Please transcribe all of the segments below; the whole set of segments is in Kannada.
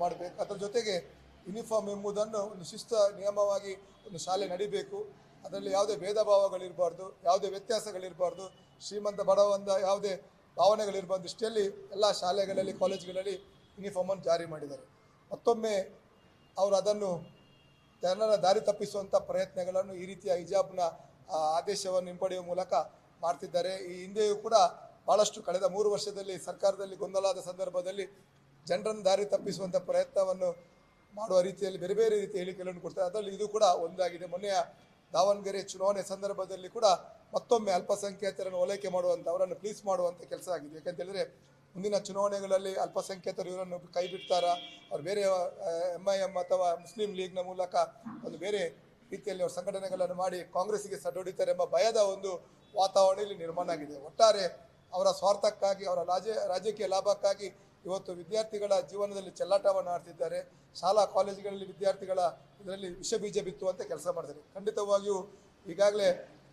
ಮಾಡಬೇಕು. ಅದರ ಜೊತೆಗೆ ಯೂನಿಫಾರ್ಮ್ ಎಂಬುದನ್ನು ಒಂದು ಶಿಸ್ತ ನಿಯಮವಾಗಿ ಒಂದು ಶಾಲೆ ನಡಿಬೇಕು. ಅದರಲ್ಲಿ ಯಾವುದೇ ಭೇದ ಭಾವಗಳಿರಬಾರ್ದು, ಯಾವುದೇ ವ್ಯತ್ಯಾಸಗಳಿರಬಾರ್ದು, ಶ್ರೀಮಂತ ಬಡವಂತ ಯಾವುದೇ ಭಾವನೆಗಳಿರಬಾರ್ದು. ಇಷ್ಟರಲ್ಲಿ ಎಲ್ಲ ಶಾಲೆಗಳಲ್ಲಿ ಕಾಲೇಜುಗಳಲ್ಲಿ ಯೂನಿಫಾರ್ಮನ್ನು ಜಾರಿ ಮಾಡಿದ್ದಾರೆ. ಮತ್ತೊಮ್ಮೆ ಅವರು ಅದನ್ನು ಜನರ ದಾರಿ ತಪ್ಪಿಸುವಂಥ ಪ್ರಯತ್ನಗಳನ್ನು ಈ ರೀತಿಯ ಹಿಜಾಬ್ನ ಆದೇಶವನ್ನು ಹಿಂಪಡೆಯುವ ಮೂಲಕ ಮಾಡ್ತಿದ್ದಾರೆ. ಈ ಹಿಂದೆಯೂ ಕೂಡ ಭಾಳಷ್ಟು ಕಳೆದ 3 ವರ್ಷದಲ್ಲಿ ಸರ್ಕಾರದಲ್ಲಿ ಗೊಂದಲಾದ ಸಂದರ್ಭದಲ್ಲಿ ಜನರನ್ನು ದಾರಿ ತಪ್ಪಿಸುವಂಥ ಪ್ರಯತ್ನವನ್ನು ಮಾಡುವ ರೀತಿಯಲ್ಲಿ ಬೇರೆ ಬೇರೆ ರೀತಿಯ ಹೇಳಿಕೆಗಳನ್ನು ಕೊಡ್ತಾರೆ. ಅದರಲ್ಲಿ ಇದು ಕೂಡ ಒಂದಾಗಿದೆ. ಮೊನ್ನೆಯ ದಾವಣಗೆರೆ ಚುನಾವಣೆ ಸಂದರ್ಭದಲ್ಲಿ ಕೂಡ ಮತ್ತೊಮ್ಮೆ ಅಲ್ಪಸಂಖ್ಯಾತರನ್ನು ಓಲೈಕೆ ಮಾಡುವಂಥ, ಅವರನ್ನು ಪ್ಲೀಸ್ ಮಾಡುವಂಥ ಕೆಲಸ ಆಗಿದೆ. ಯಾಕಂತೇಳಿದರೆ ಮುಂದಿನ ಚುನಾವಣೆಗಳಲ್ಲಿ ಅಲ್ಪಸಂಖ್ಯಾತರು ಇವರನ್ನು ಕೈ ಬಿಡ್ತಾರಾ, ಅವ್ರು ಬೇರೆ MIM ಅಥವಾ ಮುಸ್ಲಿಂ ಲೀಗ್ನ ಮೂಲಕ ಒಂದು ಬೇರೆ ರೀತಿಯಲ್ಲಿ ಅವರು ಸಂಘಟನೆಗಳನ್ನು ಮಾಡಿ ಕಾಂಗ್ರೆಸ್ಸಿಗೆ ಸಡ್ಡೊಡಿತಾರೆ ಎಂಬ ಭಯದ ಒಂದು ವಾತಾವರಣ ಇಲ್ಲಿ ನಿರ್ಮಾಣ ಆಗಿದೆ. ಒಟ್ಟಾರೆ ಅವರ ಸ್ವಾರ್ಥಕ್ಕಾಗಿ, ಅವರ ರಾಜಕೀಯ ಲಾಭಕ್ಕಾಗಿ ಇವತ್ತು ವಿದ್ಯಾರ್ಥಿಗಳ ಜೀವನದಲ್ಲಿ ಚೆಲ್ಲಾಟವನ್ನು ಆಡ್ತಿದ್ದಾರೆ. ಶಾಲಾ ಕಾಲೇಜುಗಳಲ್ಲಿ ವಿದ್ಯಾರ್ಥಿಗಳ ಇದರಲ್ಲಿ ವಿಷಬೀಜ ಬಿತ್ತುವಂಥ ಕೆಲಸ ಮಾಡ್ತಾರೆ. ಖಂಡಿತವಾಗಿಯೂ ಈಗಾಗಲೇ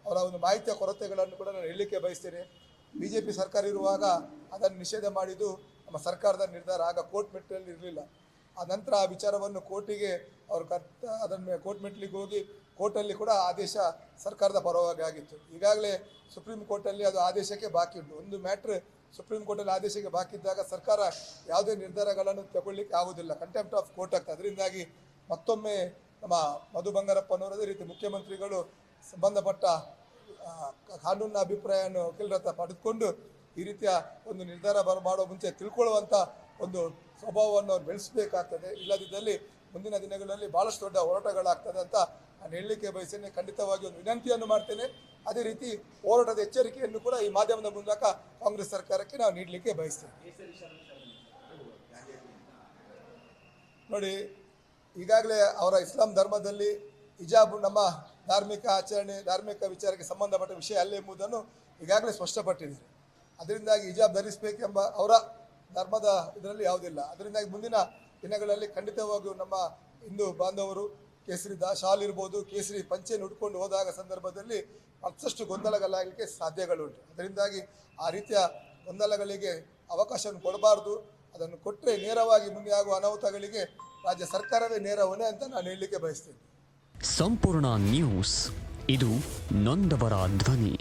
ಅವರ ಒಂದು ಮಾಹಿತಿಯ ಕೊರತೆಗಳನ್ನು ಕೂಡ ನಾನು ಹೇಳಲಿಕ್ಕೆ ಬಯಸ್ತೇನೆ. BJP ಸರ್ಕಾರ ಇರುವಾಗ ಅದನ್ನು ನಿಷೇಧ ಮಾಡಿದ್ದು ನಮ್ಮ ಸರ್ಕಾರದ ನಿರ್ಧಾರ. ಆಗ ಕೋರ್ಟ್ ಮೆಟ್ಟಲಲ್ಲಿ ಇರಲಿಲ್ಲ. ಆ ನಂತರ ಆ ವಿಚಾರವನ್ನು ಕೋರ್ಟಿಗೆ ಅವರು ಅದನ್ನು ಕೋರ್ಟ್ ಮೆಟ್ಟಲಿಗೆ ಹೋಗಿ ಕೋರ್ಟಲ್ಲಿ ಕೂಡ ಆದೇಶ ಸರ್ಕಾರದ ಪರವಾಗಿ ಆಗಿತ್ತು. ಈಗಾಗಲೇ ಸುಪ್ರೀಂ ಕೋರ್ಟಲ್ಲಿ ಅದು ಆದೇಶಕ್ಕೆ ಬಾಕಿ ಉಂಟು. ಒಂದು ಮ್ಯಾಟ್ರ್ ಸುಪ್ರೀಂ ಕೋರ್ಟಲ್ಲಿ ಆದೇಶಕ್ಕೆ ಬಾಕಿ ಇದ್ದಾಗ ಸರ್ಕಾರ ಯಾವುದೇ ನಿರ್ಧಾರಗಳನ್ನು ತಗೊಳ್ಳಿಕ್ಕೆ ಆಗುವುದಿಲ್ಲ, ಕಂಟೆಂಪ್ಟ್ ಆಫ್ ಕೋರ್ಟ್ ಆಗ್ತದೆ. ಅದರಿಂದಾಗಿ ಮತ್ತೊಮ್ಮೆ ನಮ್ಮ ಮಧು ಬಂಗಾರಪ್ಪನವರು ಅದೇ ರೀತಿ ಮುಖ್ಯಮಂತ್ರಿಗಳು ಸಂಬಂಧಪಟ್ಟ ಕಾನೂನಿನ ಅಭಿಪ್ರಾಯವನ್ನು ವಕೀಲರ ಹತ್ರ ಪಡೆದುಕೊಂಡು ಈ ರೀತಿಯ ಒಂದು ನಿರ್ಧಾರ ಮಾಡುವ ಮುಂಚೆ ತಿಳ್ಕೊಳ್ಳುವಂಥ ಒಂದು ಸ್ವಭಾವವನ್ನು ಅವ್ರು ಬೆಳೆಸಬೇಕಾಗ್ತದೆ. ಇಲ್ಲದಿದ್ದಲ್ಲಿ ಮುಂದಿನ ದಿನಗಳಲ್ಲಿ ಭಾಳಷ್ಟು ದೊಡ್ಡ ಹೋರಾಟಗಳಾಗ್ತದೆ ಅಂತ ನಾನು ಹೇಳಲಿಕ್ಕೆ ಬಯಸ್ತೇನೆ. ಖಂಡಿತವಾಗಿ ಒಂದು ವಿನಂತಿಯನ್ನು ಮಾಡ್ತೇನೆ. ಅದೇ ರೀತಿ ಹೋರಾಟದ ಎಚ್ಚರಿಕೆಯನ್ನು ಕೂಡ ಈ ಮಾಧ್ಯಮದ ಮೂಲಕ ಕಾಂಗ್ರೆಸ್ ಸರ್ಕಾರಕ್ಕೆ ನಾವು ನೀಡಲಿಕ್ಕೆ ಬಯಸ್ತೇವೆ. ನೋಡಿ, ಈಗಾಗಲೇ ಅವರ ಇಸ್ಲಾಂ ಧರ್ಮದಲ್ಲಿ ಹಿಜಾಬ್ ನಮ್ಮ ಧಾರ್ಮಿಕ ಆಚರಣೆ, ಧಾರ್ಮಿಕ ವಿಚಾರಕ್ಕೆ ಸಂಬಂಧಪಟ್ಟ ವಿಷಯ ಅಲ್ಲ ಎಂಬುದನ್ನು ಈಗಾಗಲೇ ಸ್ಪಷ್ಟಪಟ್ಟಿದ್ದಾರೆ. ಅದರಿಂದಾಗಿ ಹಿಜಾಬ್ ಧರಿಸಬೇಕೆಂಬ ಅವರ ಧರ್ಮದ ಇದರಲ್ಲಿ ಯಾವುದಿಲ್ಲ. ಅದರಿಂದಾಗಿ ಮುಂದಿನ ದಿನಗಳಲ್ಲಿ ಖಂಡಿತವಾಗಿಯೂ ನಮ್ಮ ಹಿಂದೂ ಬಾಂಧವರು ಕೇಸರಿ ಶಾಲ್ ಇರ್ಬೋದು, ಕೇಸರಿ ಪಂಚೆಯನ್ನು ಉಟ್ಕೊಂಡು ಹೋದಾಗ ಸಂದರ್ಭದಲ್ಲಿ ಮತ್ತಷ್ಟು ಗೊಂದಲಗಳಾಗಲಿಕ್ಕೆ ಸಾಧ್ಯಗಳುಂಟು. ಅದರಿಂದಾಗಿ ಆ ರೀತಿಯ ಗೊಂದಲಗಳಿಗೆ ಅವಕಾಶವನ್ನು ಕೊಡಬಾರ್ದು. ಅದನ್ನು ಕೊಟ್ಟರೆ ನೇರವಾಗಿ ಮುಂದೆ ಆಗುವ ಅನಾಹುತಗಳಿಗೆ ರಾಜ್ಯ ಸರ್ಕಾರವೇ ನೇರ ಹೊಣೆ ಅಂತ ನಾನು ಹೇಳಲಿಕ್ಕೆ ಬಯಸ್ತೇನೆ. ಸಂಪೂರ್ಣ ನ್ಯೂಸ್, ಇದು ನೊಂದವರ ಧ್ವನಿ.